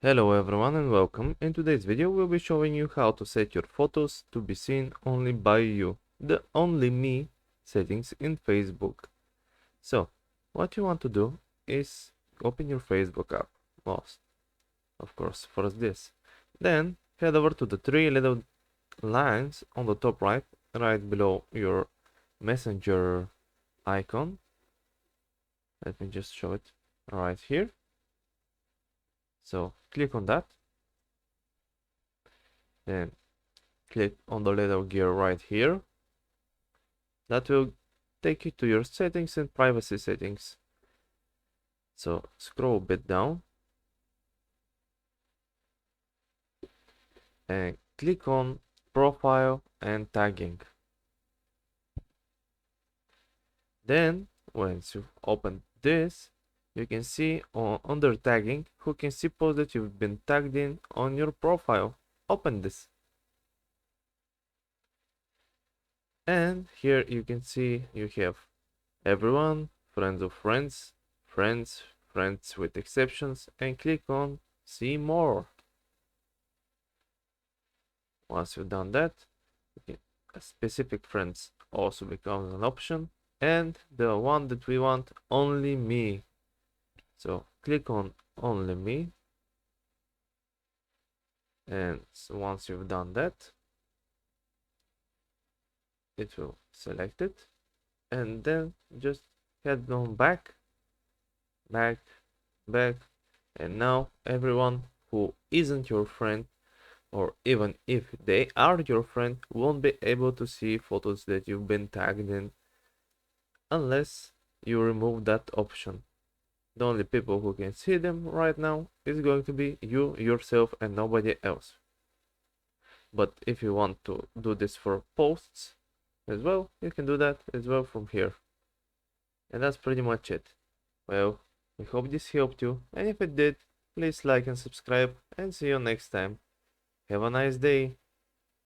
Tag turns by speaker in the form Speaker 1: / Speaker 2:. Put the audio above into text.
Speaker 1: Hello everyone and welcome. In today's video we'll be showing you how to set your photos to be seen only by you, the only me settings in Facebook. So what you want to do is open your Facebook app, most of course first this. Then head over to the three little lines on the top right below your messenger icon. Let me just show it right here. So click on that. Then click on the little gear right here. That will take you to your settings and privacy settings. So scroll a bit down and click on profile and tagging. Then once you open this, you can see under tagging who can see posts that you've been tagged in on your profile. Open this. And here you can see you have everyone, friends of friends, friends with exceptions, and click on see more. Once you've done that, specific friends also becomes an option, and the one that we want, only me. So click on only me, and so once you've done that, it will select it, and then just head on back, and now everyone who isn't your friend, or even if they are your friend, won't be able to see photos that you've been tagged in unless you remove that option. The only people who can see them right now is going to be you yourself and nobody else. But if you want to do this for posts as well, you can do that as well from here. And that's pretty much it. Well, I hope this helped you, and if it did, please like and subscribe, and see you next time. Have a nice day.